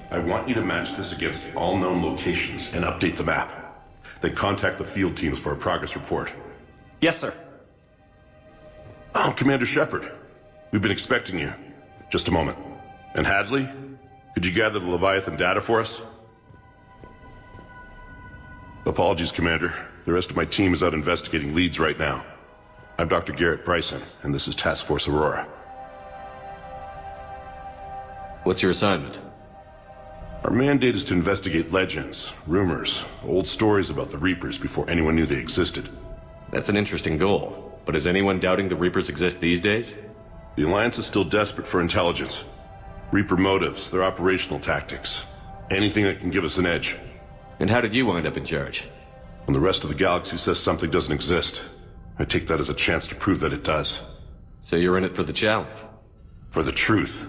I want you to match this against all known locations and update the map. Then contact the field teams for a progress report. Yes, sir. Oh, Commander Shepard. We've been expecting you. Just a moment. And Hadley? Could you gather the Leviathan data for us? Apologies, Commander. The rest of my team is out investigating leads right now. I'm Dr. Garrett Bryson, and this is Task Force Aurora. What's your assignment? Our mandate is to investigate legends, rumors, old stories about the Reapers before anyone knew they existed. That's an interesting goal, but is anyone doubting the Reapers exist these days? The Alliance is still desperate for intelligence. Reaper motives, their operational tactics. Anything that can give us an edge. And how did you wind up in charge? When the rest of the galaxy says something doesn't exist, I take that as a chance to prove that it does. So you're in it for the challenge? For the truth.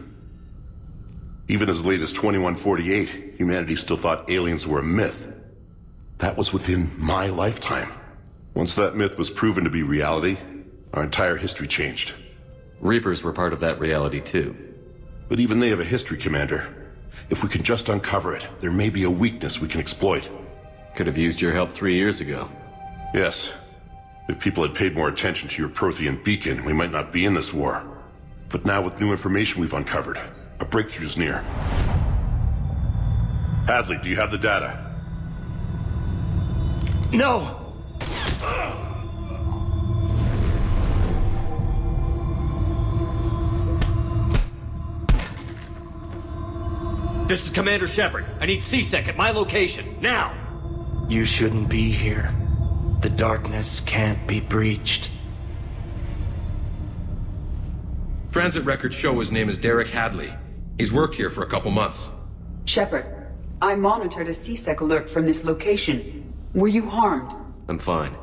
Even as late as 2148, humanity still thought aliens were a myth. That was within my lifetime. Once that myth was proven to be reality, our entire history changed. Reapers were part of that reality too. But even they have a history, Commander. If we can just uncover it, there may be a weakness we can exploit. Could have used your help 3 years ago. Yes. If people had paid more attention to your Prothean beacon, we might not be in this war. But now with new information we've uncovered, a breakthrough's near. Hadley, do you have the data? No! This is Commander Shepard. I need C-Sec at my location, now! You shouldn't be here. The darkness can't be breached. Transit records show his name is Derek Hadley. He's worked here for a couple months. Shepard, I monitored a C-Sec alert from this location. Were you harmed? I'm fine.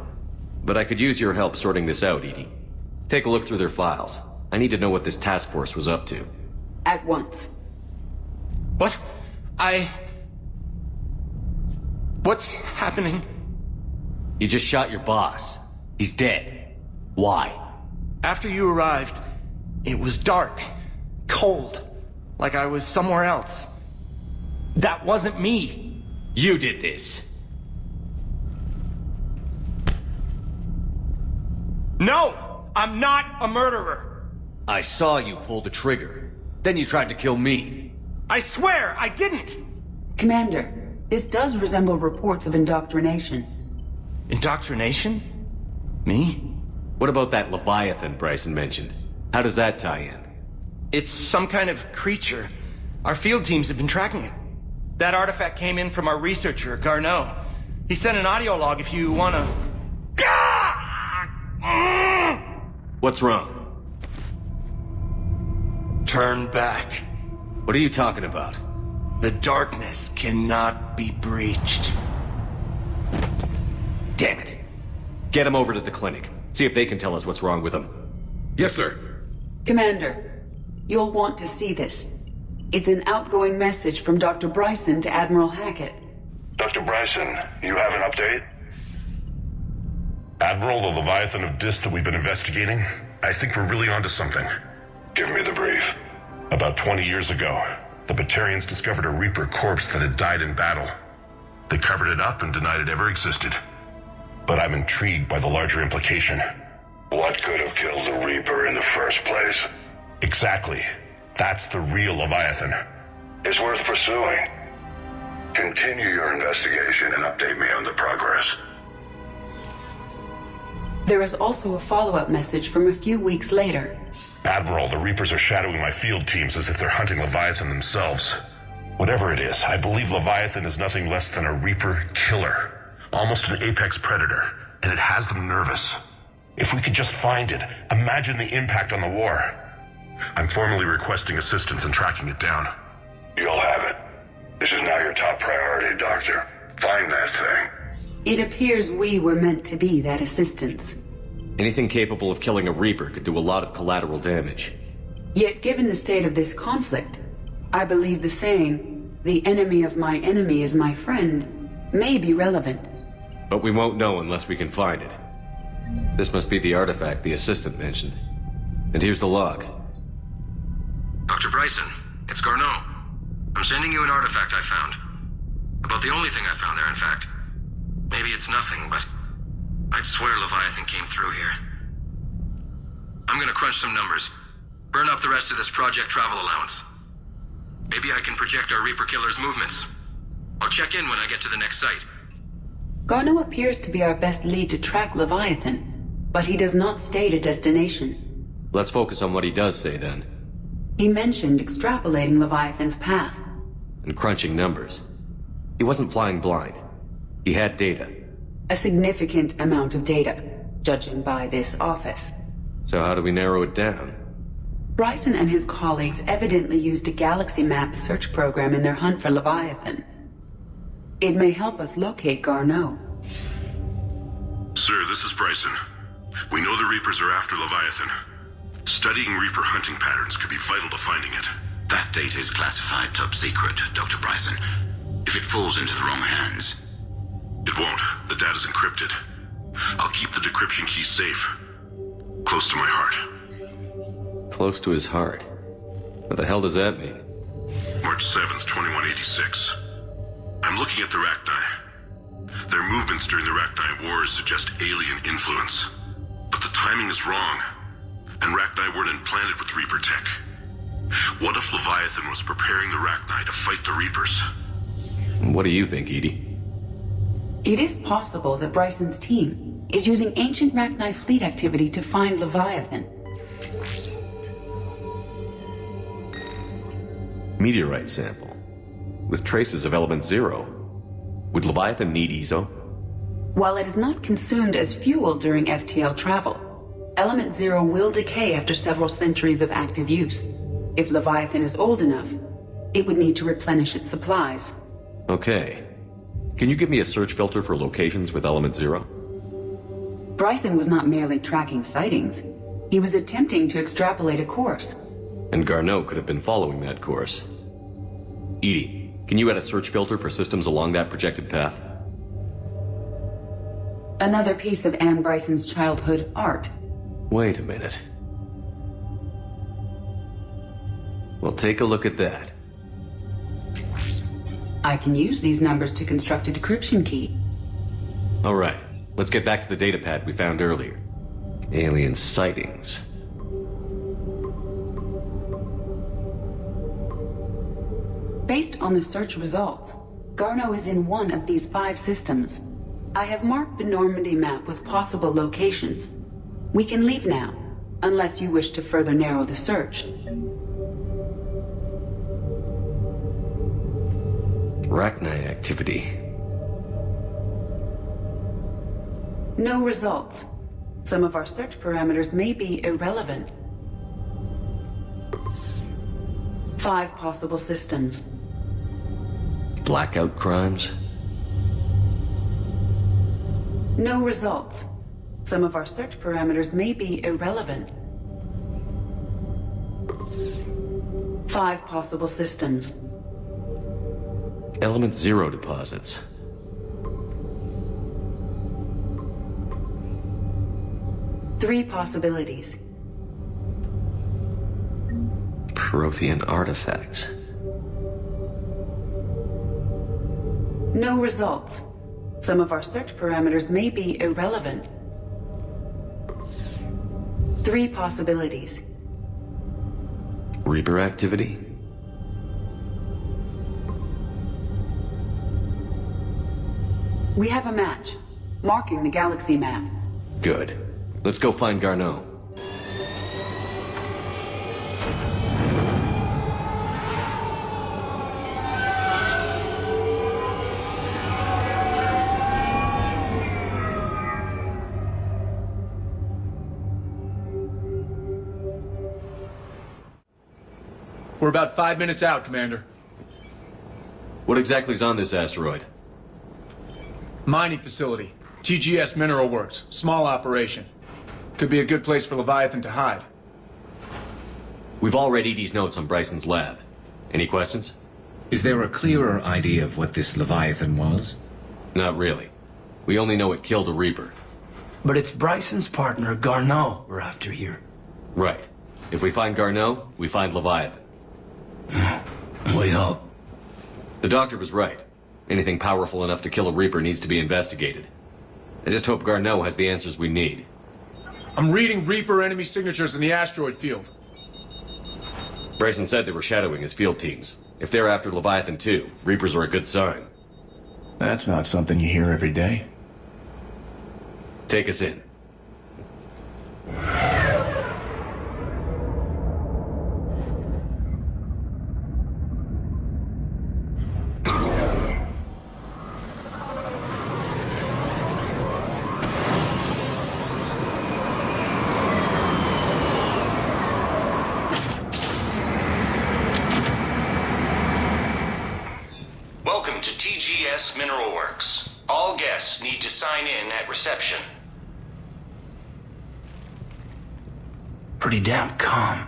But I could use your help sorting this out, Edie. Take a look through their files. I need to know what this task force was up to. At once. What? What's happening? You just shot your boss. He's dead. Why? After you arrived, it was dark, cold, like I was somewhere else. That wasn't me. You did this. No! I'm not a murderer! I saw you pull the trigger. Then you tried to kill me. I swear I didn't! Commander, this does resemble reports of indoctrination. Indoctrination? Me? What about that Leviathan Bryson mentioned? How does that tie in? It's some kind of creature. Our field teams have been tracking it. That artifact came in from our researcher, Garneau. He sent an audio log if you wanna... What's wrong? Turn back. What are you talking about? The darkness cannot be breached. Damn it. Get him over to the clinic. See if they can tell us what's wrong with him. Yes, sir. Commander, you'll want to see this. It's an outgoing message from Dr. Bryson to Admiral Hackett. Dr. Bryson, you have an update? Admiral, the Leviathan of Dis that we've been investigating, I think we're really onto something. Give me the brief. About 20 years ago, the Batarians discovered a Reaper corpse that had died in battle. They covered it up and denied it ever existed. But I'm intrigued by the larger implication. What could have killed the Reaper in the first place? Exactly. That's the real Leviathan. It's worth pursuing. Continue your investigation and update me on the progress. There is also a follow-up message from a few weeks later. Admiral, the Reapers are shadowing my field teams as if they're hunting Leviathan themselves. Whatever it is, I believe Leviathan is nothing less than a Reaper killer. Almost an apex predator, and it has them nervous. If we could just find it, imagine the impact on the war. I'm formally requesting assistance in tracking it down. You'll have it. This is now your top priority, Doctor. Find that thing. It appears we were meant to be that assistance. Anything capable of killing a Reaper could do a lot of collateral damage. Yet given the state of this conflict, I believe the saying, "The enemy of my enemy is my friend," may be relevant. But we won't know unless we can find it. This must be the artifact the assistant mentioned. And here's the log. Dr. Bryson, it's Garneau. I'm sending you an artifact I found. About the only thing I found there, in fact. Maybe it's nothing, but I'd swear Leviathan came through here. I'm gonna crunch some numbers. Burn up the rest of this project travel allowance. Maybe I can project our Reaper Killer's movements. I'll check in when I get to the next site. Garneau appears to be our best lead to track Leviathan, but he does not state a destination. Let's focus on what he does say then. He mentioned extrapolating Leviathan's path. And crunching numbers. He wasn't flying blind. He had data. A significant amount of data, judging by this office. So how do we narrow it down? Bryson and his colleagues evidently used a galaxy map search program in their hunt for Leviathan. It may help us locate Garneau. Sir, this is Bryson. We know the Reapers are after Leviathan. Studying Reaper hunting patterns could be vital to finding it. That data is classified top secret, Dr. Bryson. If it falls into the wrong hands... It won't. The data's encrypted. I'll keep the decryption key safe. Close to my heart. Close to his heart. What the hell does that mean? March 7th, 2186. I'm looking at the Rachni. Their movements during the Rachni Wars suggest alien influence. But the timing is wrong. And Rachni weren't implanted with Reaper tech. What if Leviathan was preparing the Rachni to fight the Reapers? What do you think, Edie? It is possible that Bryson's team is using ancient Rachni fleet activity to find Leviathan. Meteorite sample. With traces of element 0. Would Leviathan need ESO? While it is not consumed as fuel during FTL travel, element 0 will decay after several centuries of active use. If Leviathan is old enough, it would need to replenish its supplies. Okay. Can you give me a search filter for locations with element 0? Bryson was not merely tracking sightings. He was attempting to extrapolate a course. And Garneau could have been following that course. Edie, can you add a search filter for systems along that projected path? Another piece of Anne Bryson's childhood art. Wait a minute. Well, take a look at that. I can use these numbers to construct a decryption key. All right, let's get back to the data pad we found earlier. Alien sightings. Based on the search results, Garneau is in one of these 5 systems. I have marked the Normandy map with possible locations. We can leave now, unless you wish to further narrow the search. Rachni activity. No results. Some of our search parameters may be irrelevant. 5 possible systems. Blackout crimes? No results. Some of our search parameters may be irrelevant. 5 possible systems. Element 0 deposits. Three possibilities. Prothean artifacts. No results. Some of our search parameters may be irrelevant. 3 possibilities. Reaper activity? We have a match, marking the galaxy map. Good. Let's go find Garneau. We're about 5 minutes out, Commander. What exactly is on this asteroid? Mining facility. TGS Mineral Works. Small operation. Could be a good place for Leviathan to hide. We've all read Edie's notes on Bryson's lab. Any questions? Is there a clearer idea of what this Leviathan was? Not really. We only know it killed a Reaper. But it's Bryson's partner, Garneau, we're after here. Right. If we find Garneau, we find Leviathan. We hope. The doctor was right. Anything powerful enough to kill a Reaper needs to be investigated. I just hope Garneau has the answers we need. I'm reading Reaper enemy signatures in the asteroid field. Bryson said they were shadowing his field teams. If they're after Leviathan too, Reapers are a good sign. That's not something you hear every day. Take us in. Welcome to TGS Mineral Works. All guests need to sign in at reception. Pretty damn calm.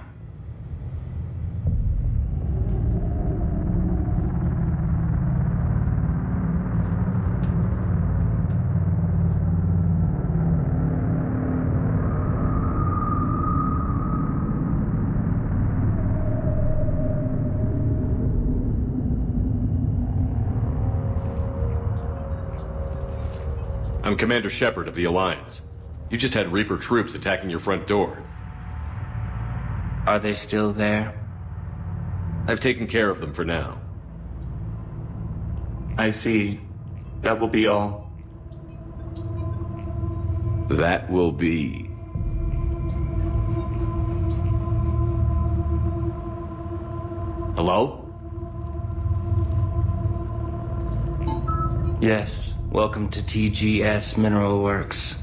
I'm Commander Shepard of the Alliance. You just had Reaper troops attacking your front door. Are they still there? I've taken care of them for now. I see. That will be all. That will be... Hello? Yes. Welcome to TGS Mineral Works.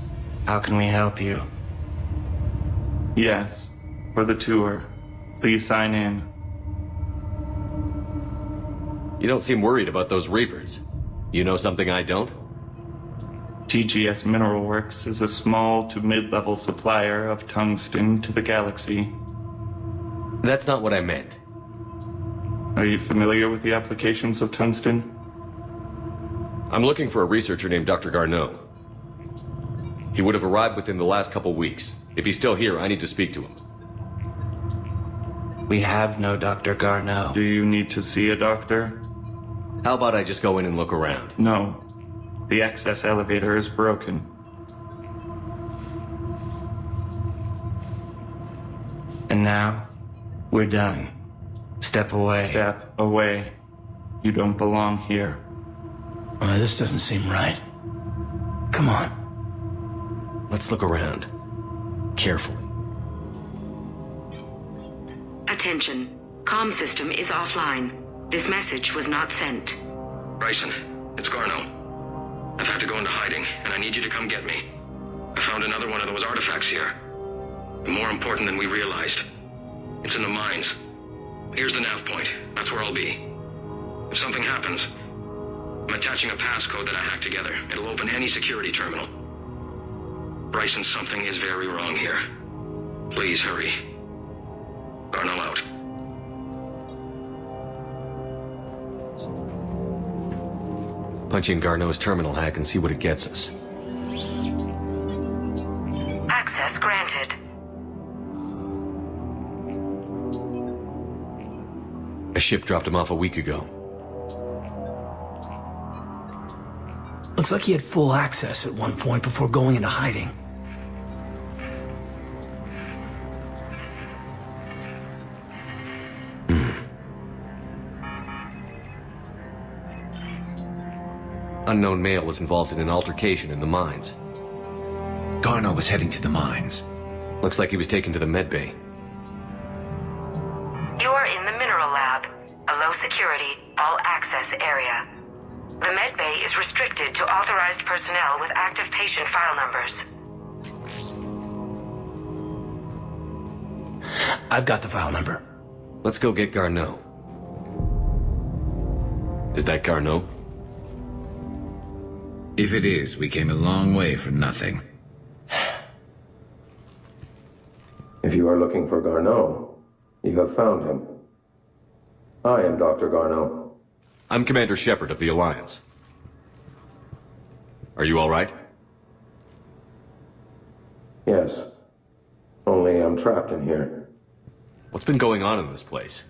How can we help you? Yes, for the tour. Please sign in. You don't seem worried about those Reapers. You know something I don't? TGS Mineral Works is a small to mid-level supplier of tungsten to the galaxy. That's not what I meant. Are you familiar with the applications of tungsten? I'm looking for a researcher named Dr. Garneau. He would have arrived within the last couple weeks. If he's still here, I need to speak to him. We have no Dr. Garneau. Do you need to see a doctor? How about I just go in and look around? No. The access elevator is broken. And now, we're done. Step away. Step away. You don't belong here. This doesn't seem right. Come on. Let's look around. Carefully. Attention. Comm system is offline. This message was not sent. Bryson, it's Garneau. I've had to go into hiding, and I need you to come get me. I found another one of those artifacts here. More important than we realized. It's in the mines. Here's the nav point. That's where I'll be. If something happens, I'm attaching a passcode that I hacked together. It'll open any security terminal. Bryson, something is very wrong here. Please hurry. Garneau out. Punch in Garneau's terminal hack and see what it gets us. Access granted. A ship dropped him off a week ago. Looks like he had full access at one point before going into hiding. Unknown male was involved in an altercation in the mines. Garneau was heading to the mines. Looks like he was taken to the medbay. You are in the mineral lab, a low security, all access area. The medbay is restricted to authorized personnel with active patient file numbers. I've got the file number. Let's go get Garneau. Is that Garneau? If it is, we came a long way for nothing. If you are looking for Garneau, you have found him. I am Dr. Garneau. I'm Commander Shepard of the Alliance. Are you all right? Yes. Only I'm trapped in here. What's been going on in this place?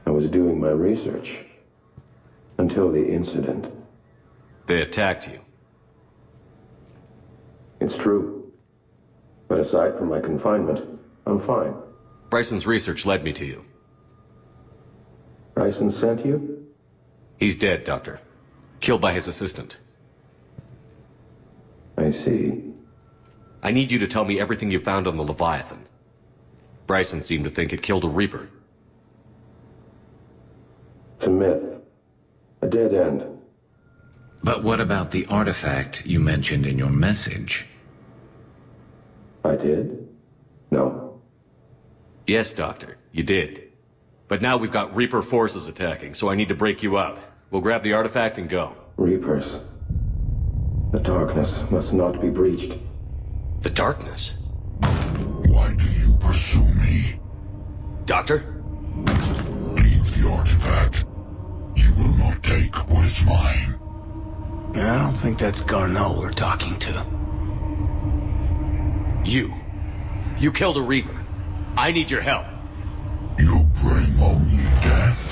I was doing my research. Until the incident. They attacked you. It's true. But aside from my confinement, I'm fine. Bryson's research led me to you. Bryson sent you? He's dead, Doctor. Killed by his assistant. I see. I need you to tell me everything you found on the Leviathan. Bryson seemed to think it killed a Reaper. It's a myth. A dead end. But what about the artifact you mentioned in your message? I did? No. Yes, Doctor, you did. But now we've got Reaper forces attacking, so I need to break you up. We'll grab the artifact and go. Reapers. The darkness must not be breached. The darkness? Why do you pursue me? Doctor? Leave the artifact. You will not take what is mine. I don't think that's Garneau we're talking to. You killed a Reaper. I need your help. You bring only death.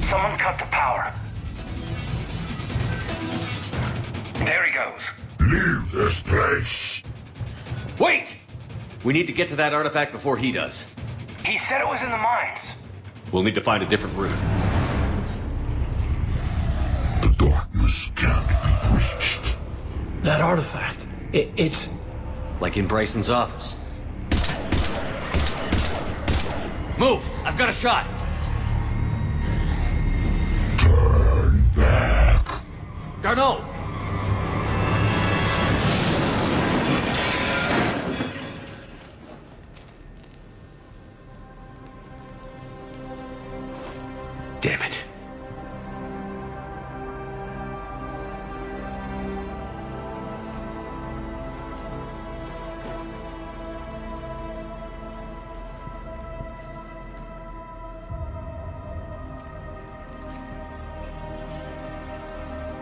Someone cut the power. There he goes. Leave this place. Wait! We need to get to that artifact before he does. He said it was in the mines. We'll need to find a different route. The darkness can't be breached. That artifact, it's... Like in Bryson's office. Move! I've got a shot! Turn back. Garneau! Damn it.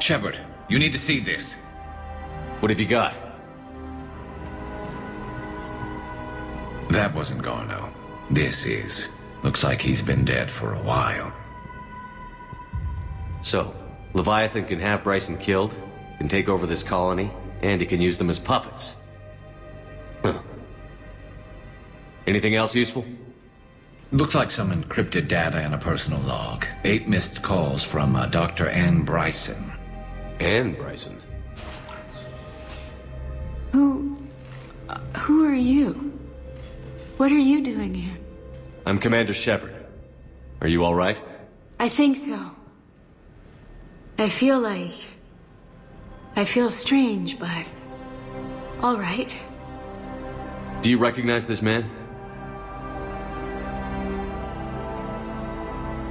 Shepard, you need to see this. What have you got? That wasn't Garneau. This is. Looks like he's been dead for a while. So, Leviathan can have Bryson killed, can take over this colony, and he can use them as puppets. Huh. Anything else useful? Looks like some encrypted data in a personal log. 8 missed calls from Dr. Ann Bryson. Ann Bryson? Who are you? What are you doing here? I'm Commander Shepard. Are you all right? I think so. I feel strange, but all right. Do you recognize this man?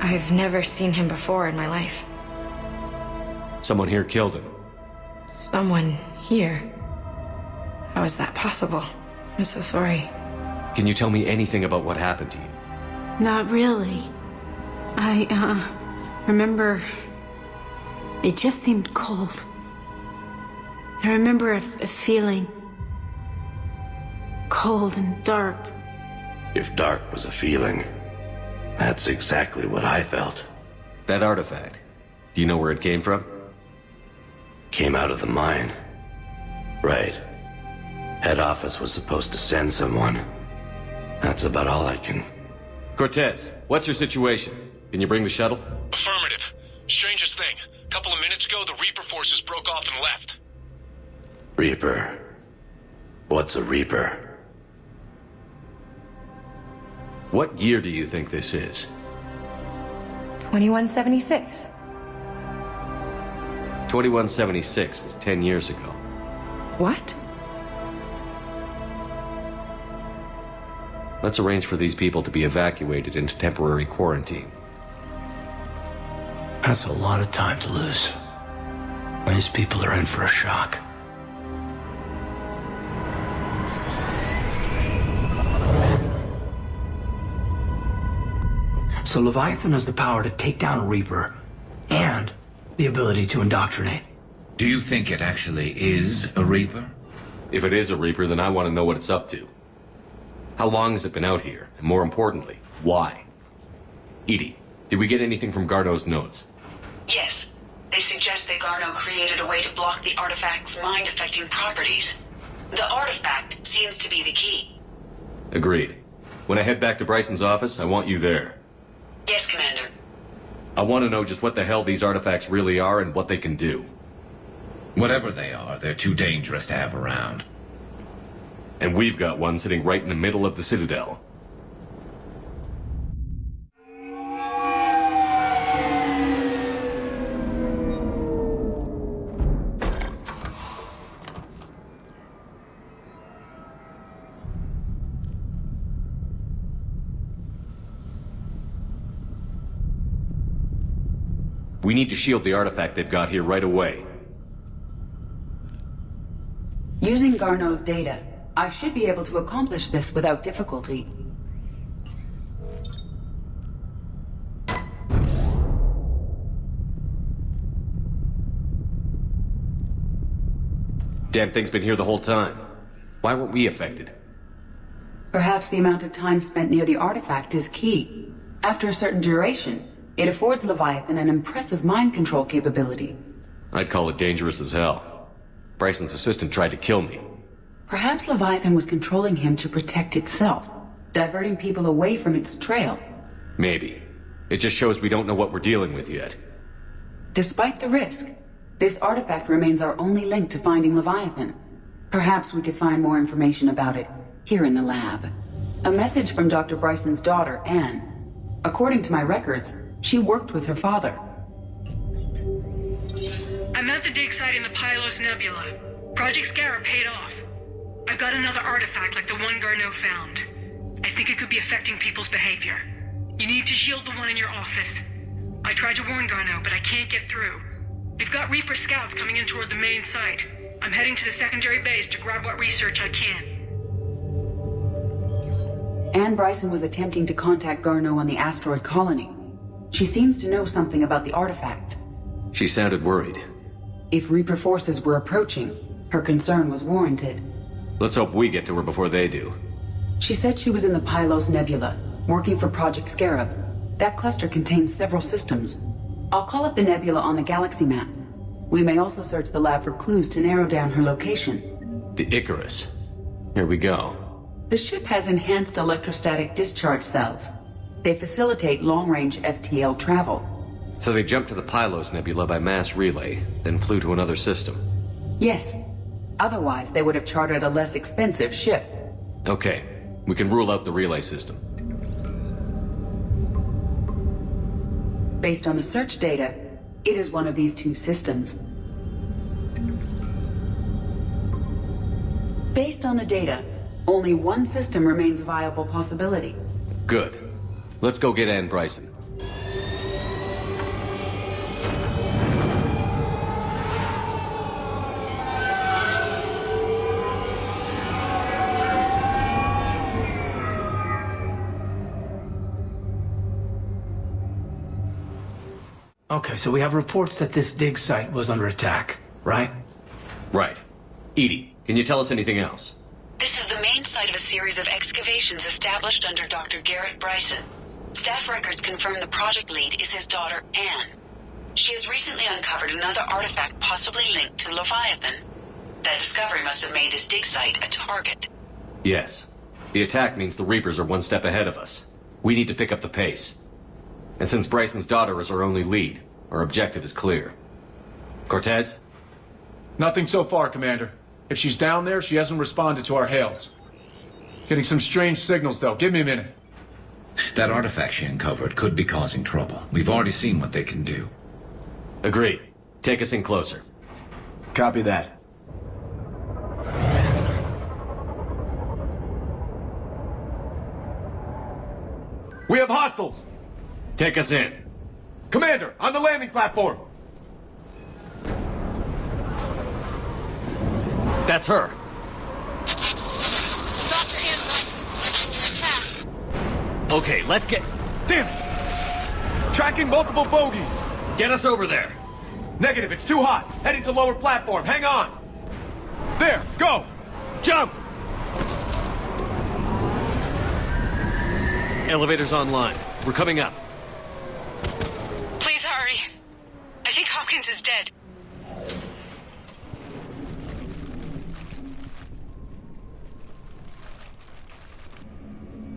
I've never seen him before in my life. Someone here killed him. Someone here? How is that possible? I'm so sorry. Can you tell me anything about what happened to you? Not really. I remember... It just seemed cold. I remember a feeling... cold and dark. If dark was a feeling, that's exactly what I felt. That artifact, do you know where it came from? Came out of the mine. Right. Head office was supposed to send someone. That's about all I can... Cortez, what's your situation? Can you bring the shuttle? Affirmative. Strangest thing. Couple of minutes ago, the Reaper forces broke off and left. Reaper. What's a Reaper? What year do you think this is? 2176. 2176 was 10 years ago. What? Let's arrange for these people to be evacuated into temporary quarantine. That's a lot of time to lose. These people are in for a shock. So Leviathan has the power to take down a Reaper, and the ability to indoctrinate. Do you think it actually is a Reaper? If it is a Reaper, then I want to know what it's up to. How long has it been out here? And more importantly, why? Edie, did we get anything from Garneau's notes? Yes. They suggest that Garneau created a way to block the artifact's mind-affecting properties. The artifact seems to be the key. Agreed. When I head back to Bryson's office, I want you there. Yes, Commander. I want to know just what the hell these artifacts really are and what they can do. Whatever they are, they're too dangerous to have around. And we've got one sitting right in the middle of the Citadel. We need to shield the artifact they've got here right away. Using Garneau's data, I should be able to accomplish this without difficulty. Damn thing's been here the whole time. Why weren't we affected? Perhaps the amount of time spent near the artifact is key. After a certain duration, it affords Leviathan an impressive mind control capability. I'd call it dangerous as hell. Bryson's assistant tried to kill me. Perhaps Leviathan was controlling him to protect itself, diverting people away from its trail. Maybe. It just shows we don't know what we're dealing with yet. Despite the risk, this artifact remains our only link to finding Leviathan. Perhaps we could find more information about it here in the lab. A message from Dr. Bryson's daughter, Anne. According to my records, she worked with her father. I'm at the dig site in the Pylos Nebula. Project Scarab paid off. I've got another artifact like the one Garneau found. I think it could be affecting people's behavior. You need to shield the one in your office. I tried to warn Garneau, but I can't get through. We've got Reaper scouts coming in toward the main site. I'm heading to the secondary base to grab what research I can. Anne Bryson was attempting to contact Garneau on the asteroid colony. She seems to know something about the artifact. She sounded worried. If Reaper forces were approaching, her concern was warranted. Let's hope we get to her before they do. She said she was in the Pylos Nebula, working for Project Scarab. That cluster contains several systems. I'll call up the nebula on the galaxy map. We may also search the lab for clues to narrow down her location. The Icarus. Here we go. The ship has enhanced electrostatic discharge cells. They facilitate long-range FTL travel. So they jumped to the Pylos Nebula by mass relay, then flew to another system. Yes. Otherwise, they would have chartered a less expensive ship. Okay. We can rule out the relay system. Based on the search data, it is one of these two systems. Based on the data, only one system remains a viable possibility. Good. Let's go get Anne Bryson. Okay, so we have reports that this dig site was under attack, right? Right. Edie, can you tell us anything else? This is the main site of a series of excavations established under Dr. Garrett Bryson. Staff records confirm the project lead is his daughter, Anne. She has recently uncovered another artifact possibly linked to Leviathan. That discovery must have made this dig site a target. Yes. The attack means the Reapers are one step ahead of us. We need to pick up the pace. And since Bryson's daughter is our only lead, our objective is clear. Cortez? Nothing so far, Commander. If she's down there, she hasn't responded to our hails. Getting some strange signals, though. Give me a minute. That artifact she uncovered could be causing trouble. We've already seen what they can do. Agreed. Take us in closer. Copy that. We have hostiles! Take us in. Commander, on the landing platform! That's her. Dr. Anne, attack! Okay, let's get... Damn it! Tracking multiple bogies. Get us over there. Negative, it's too hot. Heading to lower platform. Hang on. There, go. Jump! Elevator's online. We're coming up. Please hurry. I think Hopkins is dead.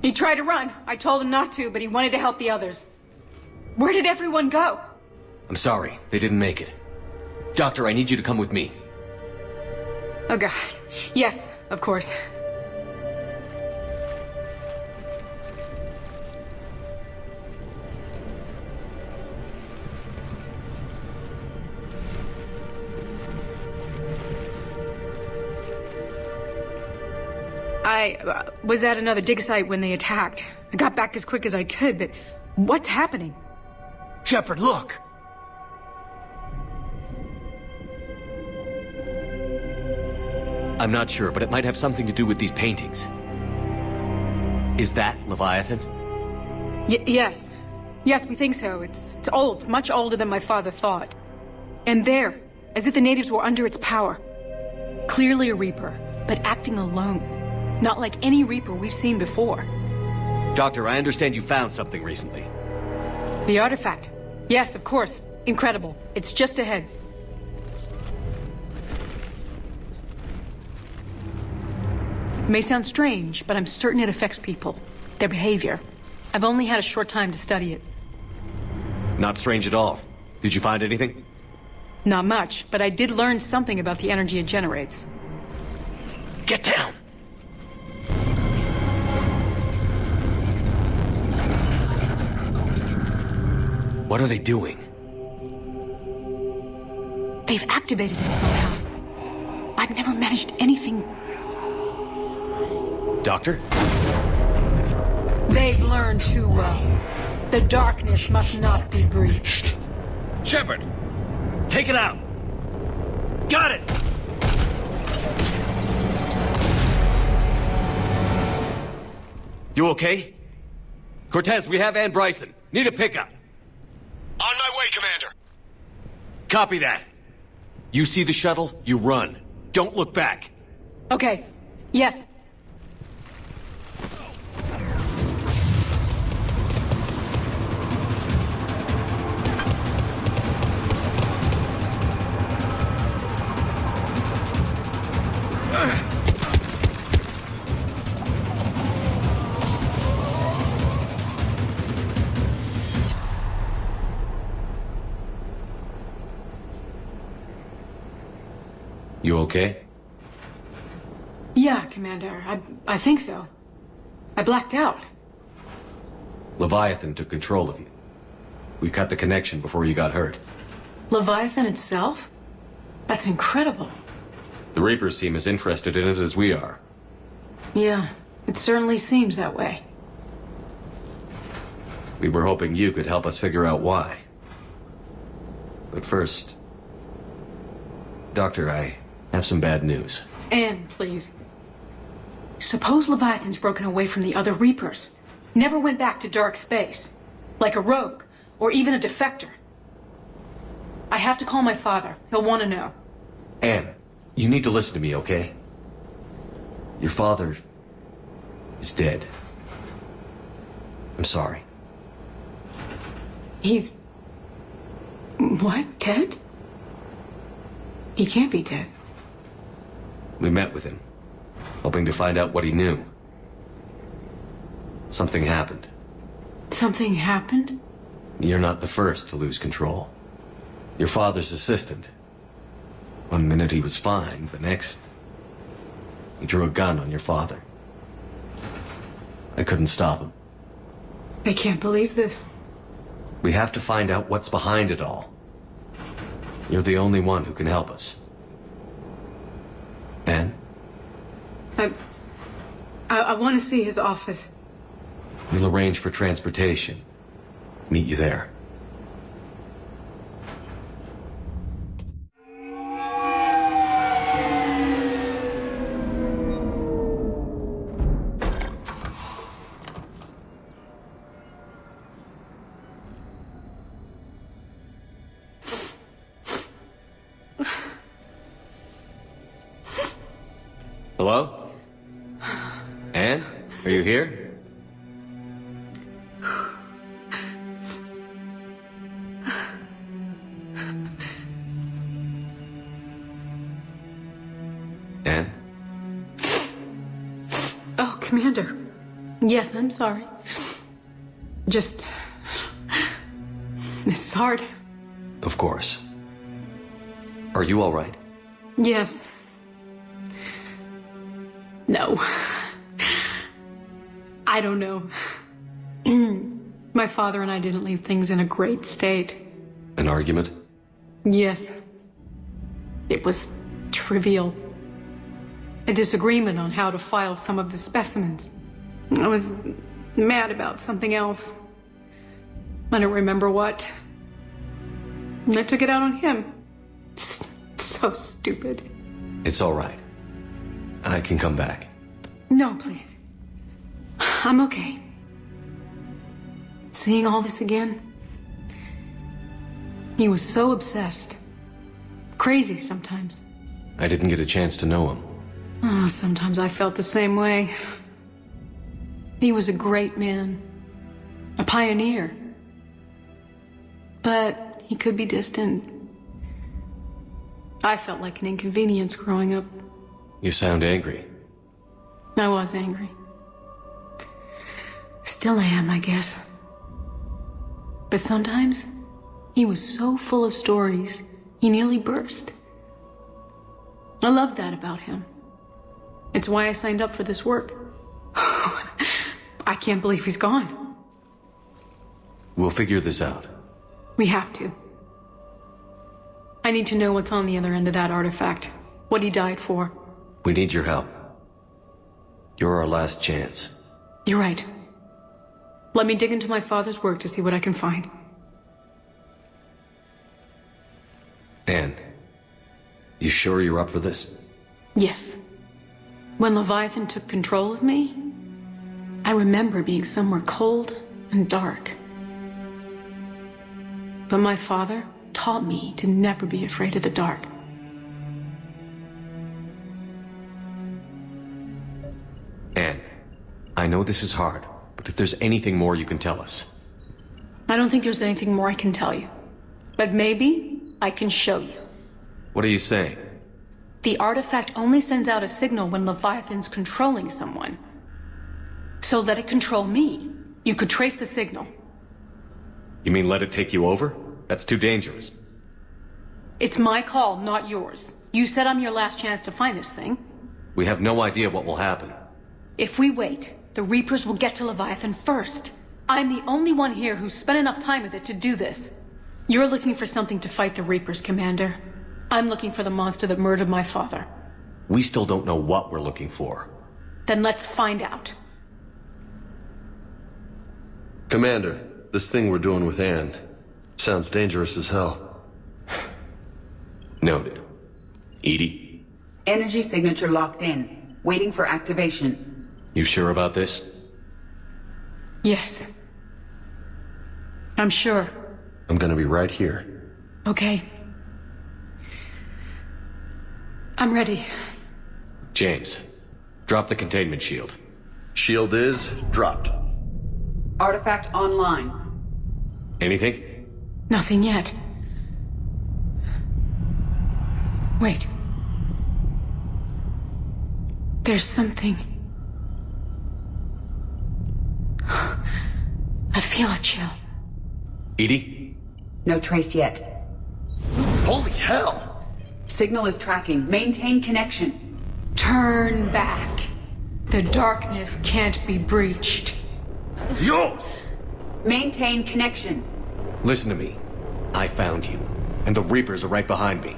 He tried to run. I told him not to, but he wanted to help the others. Where did everyone go? I'm sorry, they didn't make it. Doctor, I need you to come with me. Oh god. Yes, of course. I was at another dig site when they attacked. I got back as quick as I could, but what's happening? Shepard, look! I'm not sure, but it might have something to do with these paintings. Is that Leviathan? Yes. Yes, we think so. It's old, much older than my father thought. And there, as if the natives were under its power. Clearly a Reaper, but acting alone. Not like any Reaper we've seen before. Doctor, I understand you found something recently. The artifact. Yes, of course. Incredible. It's just ahead. May sound strange, but I'm certain it affects people. Their behavior. I've only had a short time to study it. Not strange at all. Did you find anything? Not much, but I did learn something about the energy it generates. Get down! What are they doing? They've activated it somehow. I've never managed anything. Doctor? They've learned too well. The darkness must not be breached. Shepard! Take it out! Got it! You okay? Cortez, we have Ann Bryson. Need a pickup. On my way, Commander. Copy that. You see the shuttle, you run. Don't look back. Okay. Yes. You okay? Yeah, Commander. I think so. I blacked out. Leviathan took control of you. We cut the connection before you got hurt. Leviathan itself? That's incredible. The Reapers seem as interested in it as we are. Yeah, it certainly seems that way. We were hoping you could help us figure out why. But first... Doctor, I have some bad news. Anne, please. Suppose Leviathan's broken away from the other Reapers. Never went back to dark space. Like a rogue, or even a defector. I have to call my father. He'll want to know. Anne, you need to listen to me, okay? Your father is dead. I'm sorry. He's... What? Dead? He can't be dead. We met with him, hoping to find out what he knew. Something happened. Something happened? You're not the first to lose control. Your father's assistant. One minute he was fine, the next... he drew a gun on your father. I couldn't stop him. I can't believe this. We have to find out what's behind it all. You're the only one who can help us. Anne? I want to see his office. We'll arrange for transportation. Meet you there. Hello? Anne? Are you here? Anne? Oh, Commander. Yes, I'm sorry. Just... This is hard. Of course. Are you all right? Yes. No. I don't know. My father and I didn't leave things in a great state. An argument? Yes. It was trivial. A disagreement on how to file some of the specimens. I was mad about something else. I don't remember what. And I took it out on him. So stupid. It's all right. I can come back. No, please. I'm okay. Seeing all this again? He was so obsessed. Crazy sometimes. I didn't get a chance to know him. Oh, sometimes I felt the same way. He was a great man. A pioneer. But he could be distant. I felt like an inconvenience growing up. You sound angry. I was angry. Still am, I guess. But sometimes, he was so full of stories, he nearly burst. I loved that about him. It's why I signed up for this work. I can't believe he's gone. We'll figure this out. We have to. I need to know what's on the other end of that artifact. What he died for. We need your help. You're our last chance. You're right. Let me dig into my father's work to see what I can find. Anne, you sure you're up for this? Yes. When Leviathan took control of me, I remember being somewhere cold and dark. But my father taught me to never be afraid of the dark. Anne, I know this is hard, but if there's anything more you can tell us. I don't think there's anything more I can tell you. But maybe I can show you. What are you saying? The artifact only sends out a signal when Leviathan's controlling someone. So let it control me. You could trace the signal. You mean let it take you over? That's too dangerous. It's my call, not yours. You said I'm your last chance to find this thing. We have no idea what will happen. If we wait, the Reapers will get to Leviathan first. I'm the only one here who's spent enough time with it to do this. You're looking for something to fight the Reapers, Commander. I'm looking for the monster that murdered my father. We still don't know what we're looking for. Then let's find out. Commander, this thing we're doing with Anne sounds dangerous as hell. Noted. Edie? Energy signature locked in. Waiting for activation. You sure about this? Yes. I'm sure. I'm gonna be right here. Okay. I'm ready. James, drop the containment shield. Shield is dropped. Artifact online. Anything? Nothing yet. Wait. There's something. I feel a chill. Edie? No trace yet. Holy hell! Signal is tracking. Maintain connection. Turn back. The darkness can't be breached. Dios! Maintain connection. Listen to me. I found you, and the Reapers are right behind me.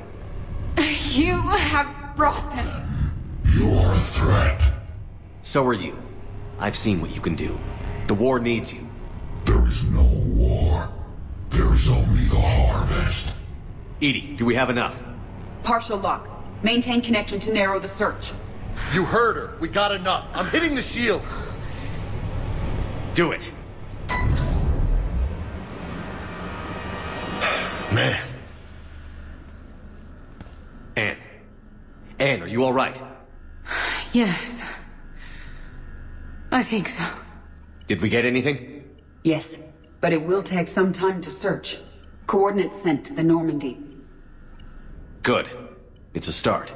You have brought them. You are a threat. So are you. I've seen what you can do. The war needs you. There is no war. There is only the harvest. Edie, do we have enough? Partial lock. Maintain connection to narrow the search. You heard her. We got enough. I'm hitting the shield. Do it. Man. Anne, are you all right? Yes. I think so. Did we get anything? Yes, but it will take some time to search. Coordinates sent to the Normandy. Good. It's a start.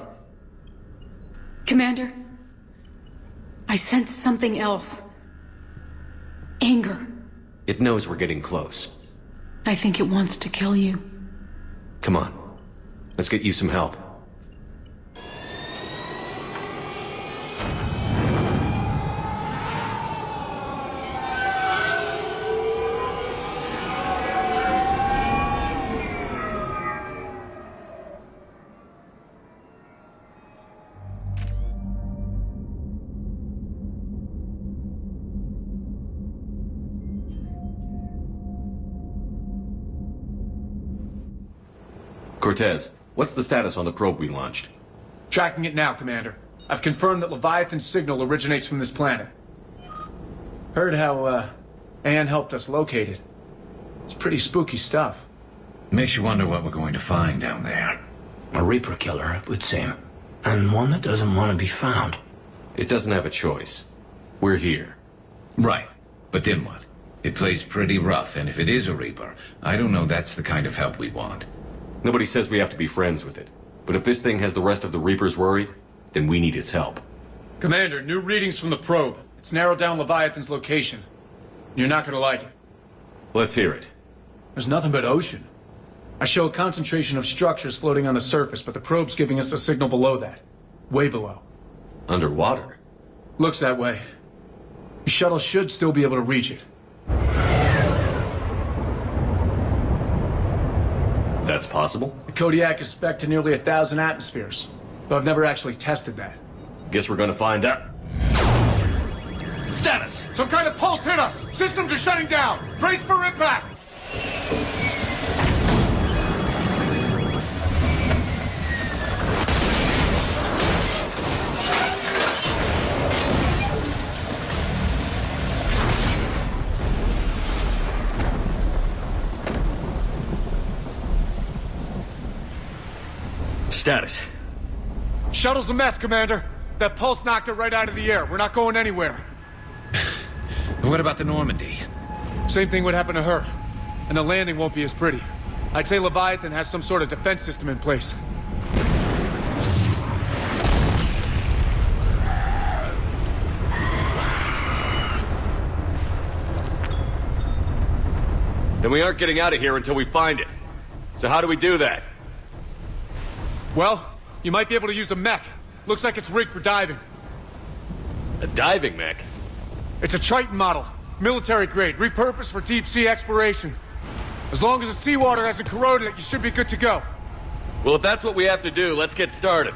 Commander, I sense something else. Anger. It knows we're getting close. I think it wants to kill you. Come on. Let's get you some help. Cortez, what's the status on the probe we launched? Tracking it now, Commander. I've confirmed that Leviathan's signal originates from this planet. Heard how, Anne helped us locate it. It's pretty spooky stuff. Makes you wonder what we're going to find down there. A Reaper killer, it would seem. And one that doesn't want to be found. It doesn't have a choice. We're here. Right. But then what? It plays pretty rough, and if it is a Reaper, I don't know that's the kind of help we want. Nobody says we have to be friends with it. But if this thing has the rest of the Reapers worried, then we need its help. Commander, new readings from the probe. It's narrowed down Leviathan's location. You're not gonna like it. Let's hear it. There's nothing but ocean. I show a concentration of structures floating on the surface, but the probe's giving us a signal below that. Way below. Underwater? Looks that way. The shuttle should still be able to reach it. That's possible? The Kodiak is spec'd to nearly 1,000 atmospheres, though I've never actually tested that. Guess we're gonna find out. Status! Some kind of pulse hit us! Systems are shutting down! Brace for impact! Status. Shuttle's a mess, Commander. That pulse knocked it right out of the air. We're not going anywhere. What about the Normandy? Same thing would happen to her. And the landing won't be as pretty. I'd say Leviathan has some sort of defense system in place. Then we aren't getting out of here until we find it. So how do we do that? Well, you might be able to use a mech. Looks like it's rigged for diving. A diving mech? It's a Triton model. Military grade, repurposed for deep sea exploration. As long as the seawater hasn't corroded it, you should be good to go. Well, if that's what we have to do, let's get started.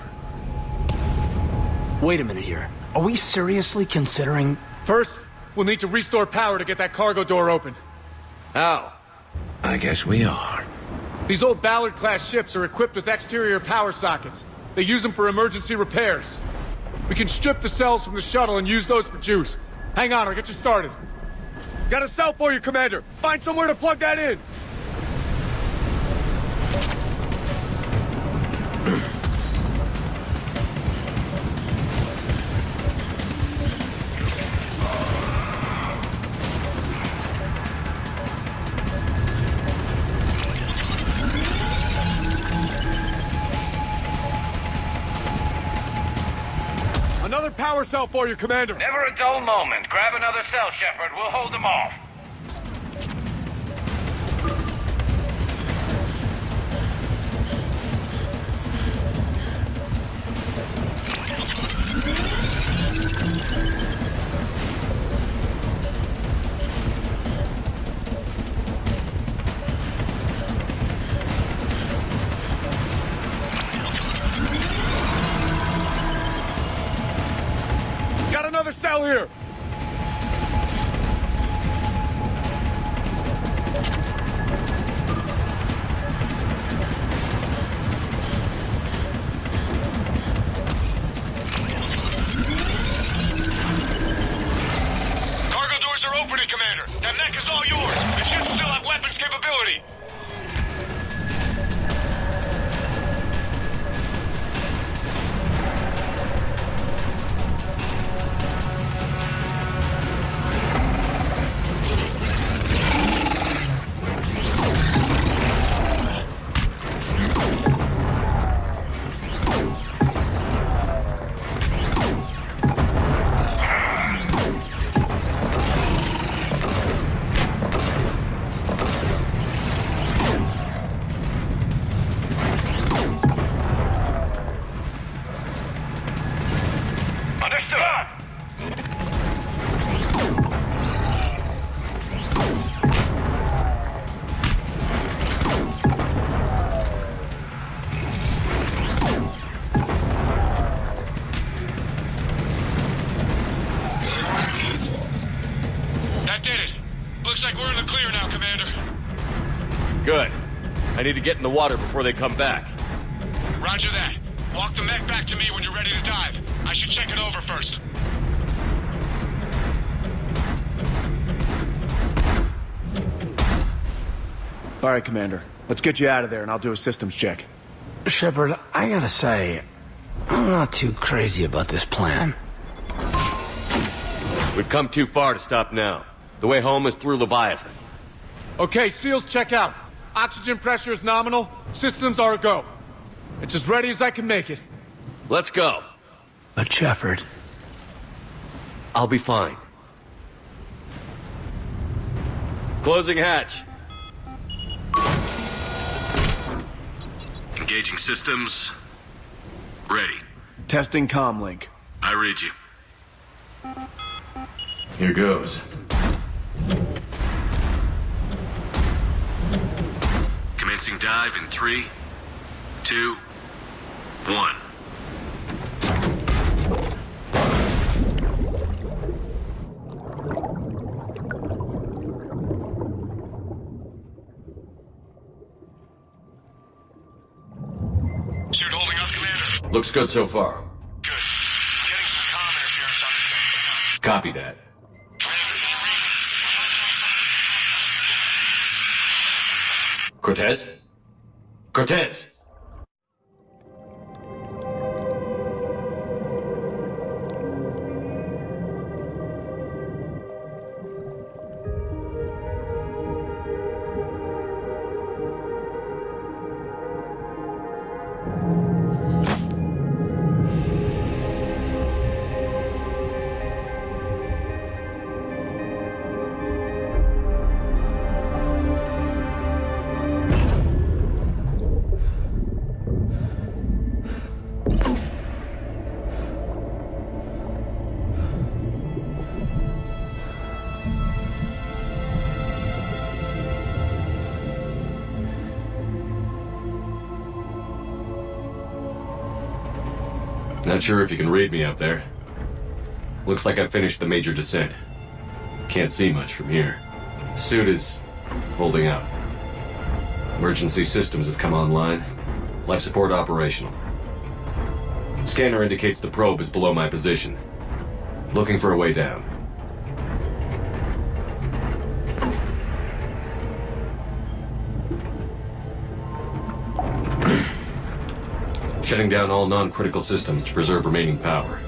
Wait a minute here. Are we seriously considering... First, we'll need to restore power to get that cargo door open. How? I guess we are. These old Ballard-class ships are equipped with exterior power sockets. They use them for emergency repairs. We can strip the cells from the shuttle and use those for juice. Hang on, I'll get you started. Got a cell for you, Commander. Find somewhere to plug that in. Another power cell for you, Commander. Never a dull moment. Grab another cell, Shepard. We'll hold them off. Got another cell here. Looks like we're in the clear now, Commander. Good. I need to get in the water before they come back. Roger that. Walk the mech back to me when you're ready to dive. I should check it over first. All right, Commander. Let's get you out of there, and I'll do a systems check. Shepard, I gotta say, I'm not too crazy about this plan. We've come too far to stop now. The way home is through Leviathan. Okay, SEALs, check out. Oxygen pressure is nominal. Systems are a go. It's as ready as I can make it. Let's go. But Shepard... I'll be fine. Closing hatch. Engaging systems. Ready. Testing comm link. I read you. Here goes. Commencing dive in 3, 2, 1. Suit holding up, Commander? Looks good so far. Good. Getting some comm interference on this thing. Copy that. Cortez? Cortez! Not sure if you can read me up there. Looks like I finished the major descent. Can't see much from here. Suit is holding up. Emergency systems have come online. Life support operational. Scanner indicates the probe is below my position. Looking for a way down. Shutting down all non-critical systems to preserve remaining power.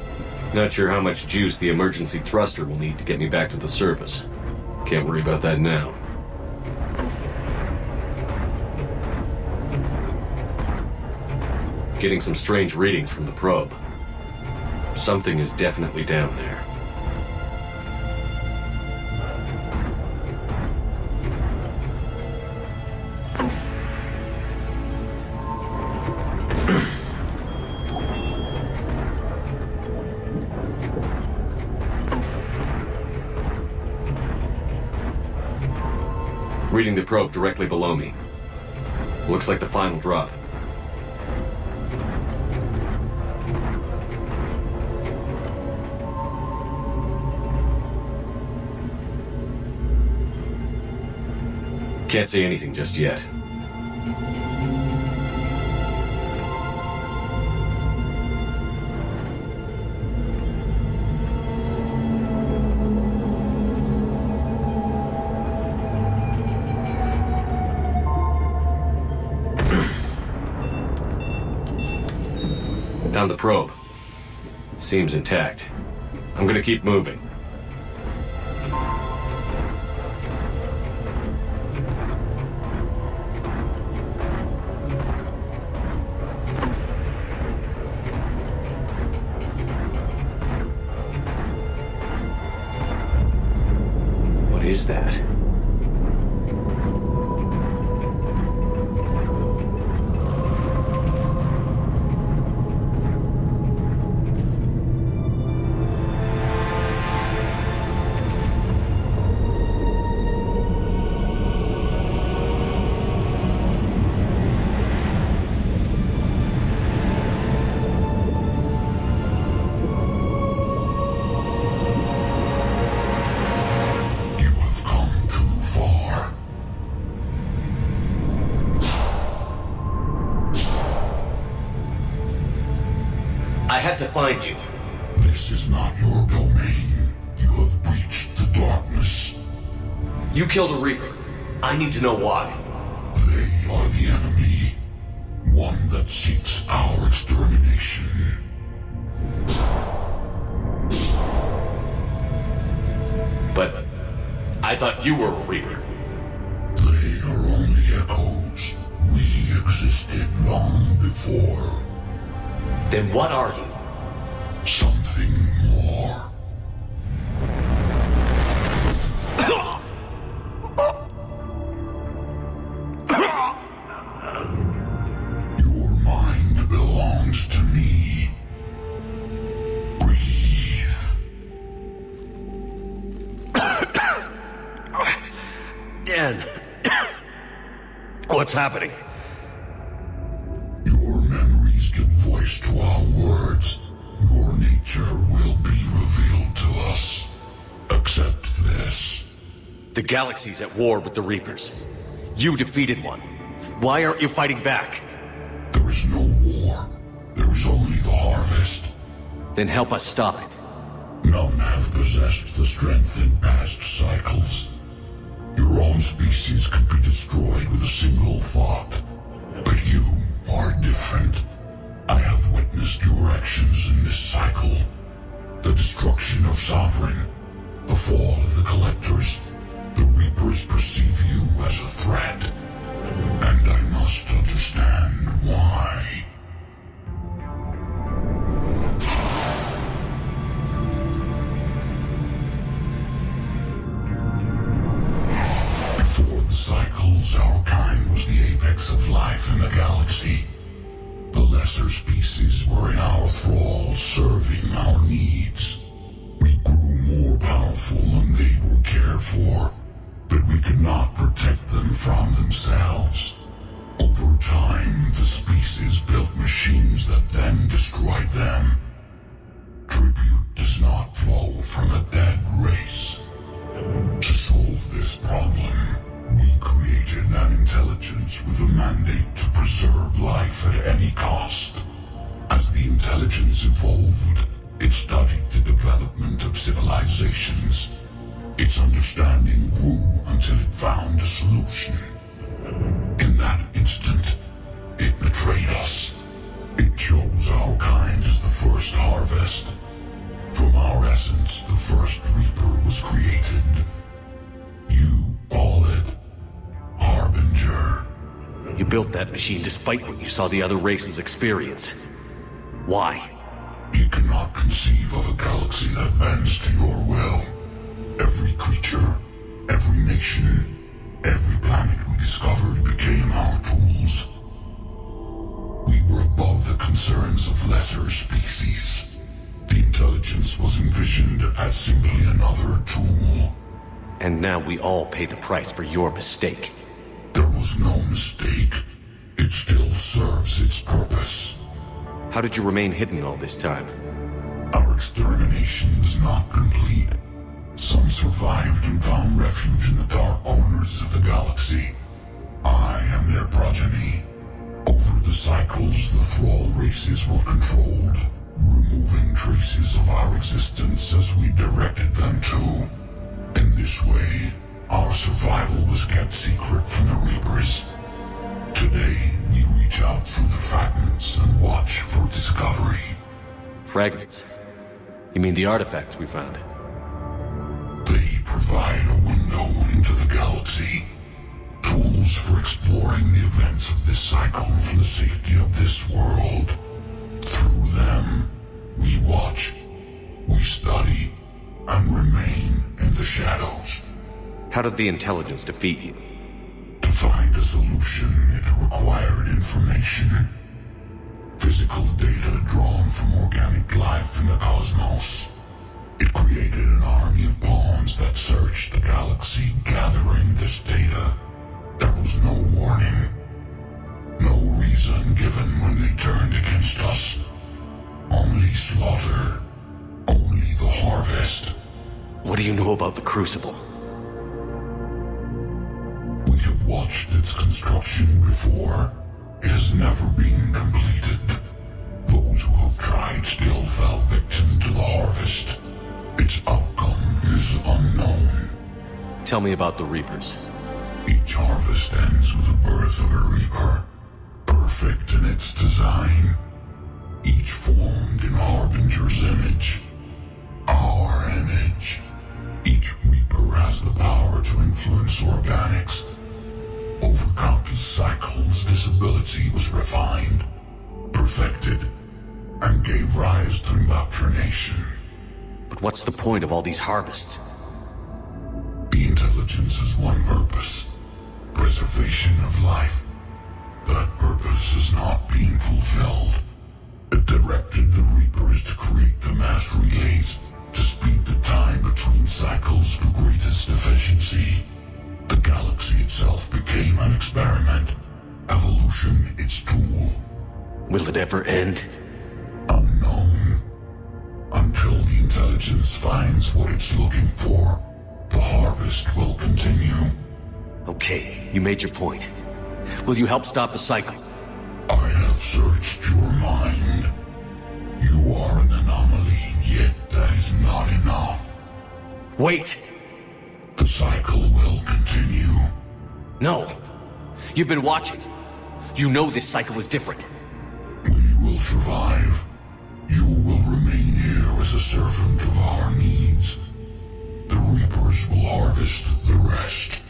Not sure how much juice the emergency thruster will need to get me back to the surface. Can't worry about that now. Getting some strange readings from the probe. Something is definitely down there. Reading the probe directly below me. Looks like the final drop. Can't say anything just yet. Found the probe. Seems intact. I'm gonna keep moving. What is that? had to find you. This is not your domain. You have breached the darkness. You killed a Reaper. I need to know why. They are the enemy. One that seeks our extermination. But I thought you were a Reaper. They are only echoes. We existed long before. Then what are you? Something more. Your mind belongs to me. Breathe. Dan. What's happening? Your memories give voice to our words. Your nature will be revealed to us. Accept this. The galaxy's at war with the Reapers. You defeated one. Why aren't you fighting back? There is no war. There is only the harvest. Then help us stop it. None have possessed the strength in past cycles. Your own species could be destroyed with a single thought. But you are different. I have witnessed your actions in this cycle. The destruction of Sovereign, the fall of the Collectors. The Reapers perceive you as a threat. And I must understand why. Before the cycles, our kind was the apex of life in the galaxy. The lesser species were in our thrall, serving our needs. We grew more powerful and they were cared for, but we could not protect them from themselves. Over time, the species built machines that then destroyed them. Tribute does not flow from a dead race. To solve this problem, we created an intelligence with a mandate to preserve life at any cost. As the intelligence evolved, it studied the development of civilizations. Its understanding grew until it found a solution. In that instant, it betrayed us. It chose our kind as the first harvest. From our essence, the first Reaper was created. You call it Harbinger. You built that machine despite what you saw the other races experience. Why? You cannot conceive of a galaxy that bends to your will. Every creature, every nation, every planet we discovered became our tools. We were above the concerns of lesser species. The intelligence was envisioned as simply another tool. And now we all pay the price for your mistake. There was no mistake. It still serves its purpose. How did you remain hidden all this time? Our extermination was not complete. Some survived and found refuge in the dark corners of the galaxy. I am their progeny. Over the cycles, the thrall races were controlled, removing traces of our existence as we directed them to. In this way, our survival was kept secret from the Reapers. Today, we reach out through the fragments and watch for discovery. Fragments? You mean the artifacts we found? They provide a window into the galaxy. Tools for exploring the events of this cycle from the safety of this world. Through them, we watch, we study, and remain in the shadows. How did the intelligence defeat you? To find a solution, it required information. Physical data drawn from organic life in the cosmos. It created an army of pawns that searched the galaxy, gathering this data. There was no warning. No reason given when they turned against us. Only slaughter. Only the harvest. What do you know about the Crucible? We have watched its construction before. It has never been completed. Those those who have tried still fell victim to the harvest. Its outcome is unknown. Tell me about the Reapers. Each harvest ends with the birth of a Reaper, perfect in its design, each formed in Harbinger's image. Our image. Each Reaper has the power to influence organics. Over countless cycles, this ability was refined, perfected, and gave rise to indoctrination. But what's the point of all these harvests? The intelligence has one purpose: preservation of life. That purpose is not being fulfilled. It directed the Reapers to create the mass relays to speed the time between cycles to greatest efficiency. The galaxy itself became an experiment, evolution its tool. Will it ever end? Unknown. Until the intelligence finds what it's looking for, the harvest will continue. Okay, you made your point. Will you help stop the cycle? I have searched your mind. You are an anomaly, yet that is not enough. Wait! The cycle will continue. No! You've been watching. You know this cycle is different. We will survive. You will remain here as a servant of our needs. The Reapers will harvest the rest.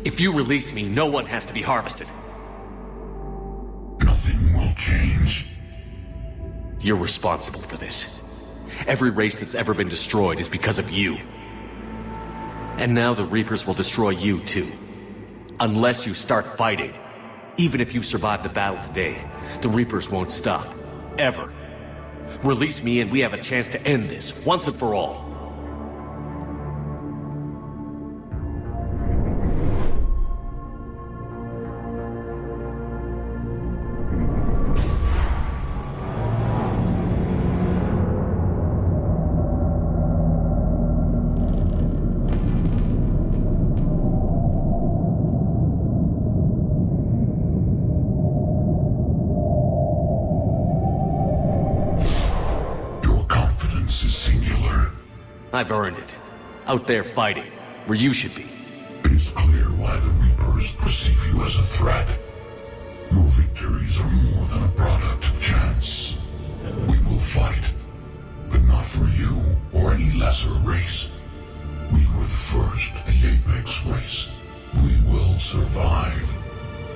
If you release me, no one has to be harvested. Nothing will change. You're responsible for this. Every race that's ever been destroyed is because of you. And now the Reapers will destroy you too. Unless you start fighting. Even if you survive the battle today, the Reapers won't stop. Ever. Release me and we have a chance to end this, once and for all. I've earned it. Out there fighting, where you should be. It is clear why the Reapers perceive you as a threat. Your victories are more than a product of chance. We will fight, but not for you or any lesser race. We were the first, the Apex race. We will survive.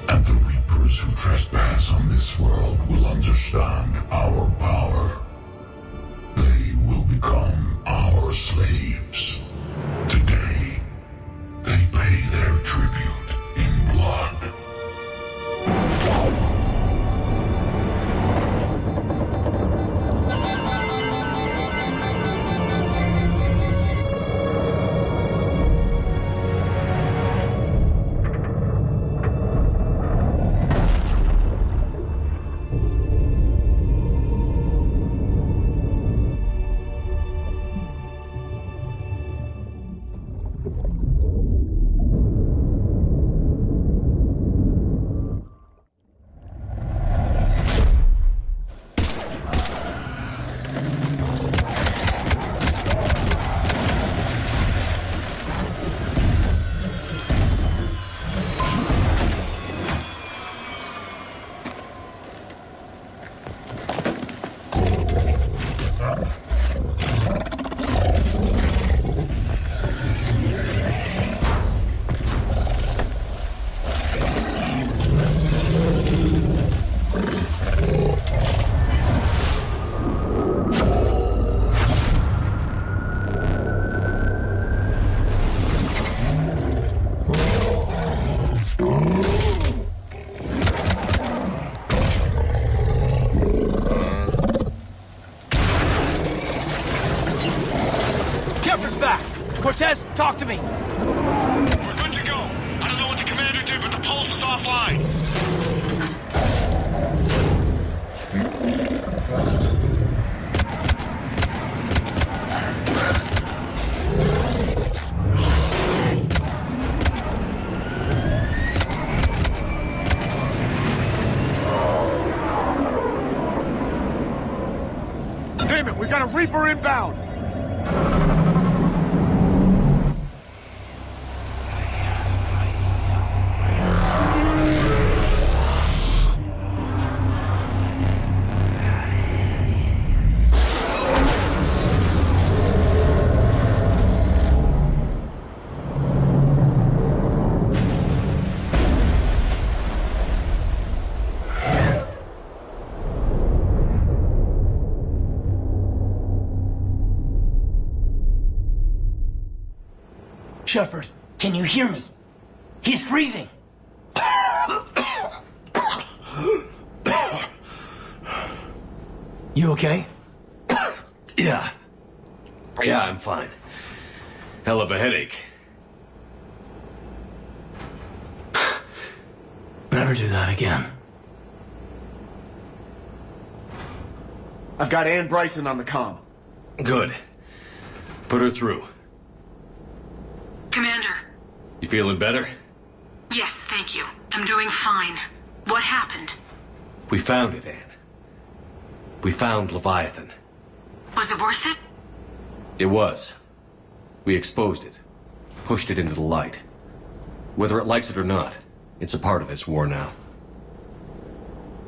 And the Reapers who trespass on this world will understand our power. They will become our slaves. Today, they pay their tribute in blood. Cortez, talk to me! We're good to go. I don't know what the commander did, but the pulse is offline. Reaper inbound! Shepard, can you hear me? He's freezing! You okay? Yeah. Yeah, I'm fine. Hell of a headache. Never do that again. I've got Ann Bryson on the comm. Good. Put her through. Commander. You feeling better? Yes, thank you. I'm doing fine. What happened? We found it, Anne. We found Leviathan. Was it worth it? It was. We exposed it. Pushed it into the light. Whether it likes it or not, it's a part of this war now.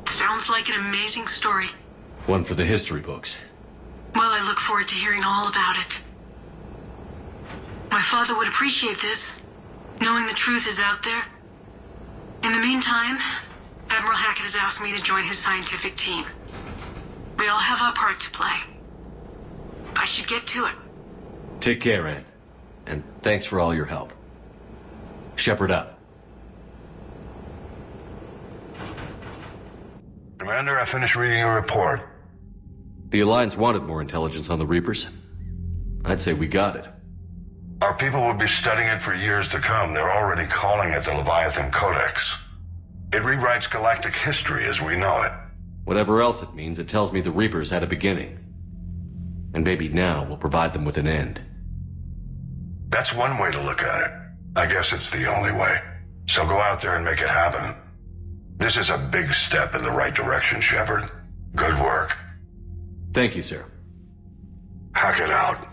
Sounds like an amazing story. One for the history books. Well, I look forward to hearing all about it. My father would appreciate this, knowing the truth is out there. In the meantime, Admiral Hackett has asked me to join his scientific team. We all have our part to play. I should get to it. Take care, Anne. And thanks for all your help. Shepard up. Commander, I finished reading your report. The Alliance wanted more intelligence on the Reapers. I'd say we got it. Our people will be studying it for years to come. They're already calling it the Leviathan Codex. It rewrites galactic history as we know it. Whatever else it means, it tells me the Reapers had a beginning. And maybe now we'll provide them with an end. That's one way to look at it. I guess it's the only way. So go out there and make it happen. This is a big step in the right direction, Shepard. Good work. Thank you, sir. Hackett out.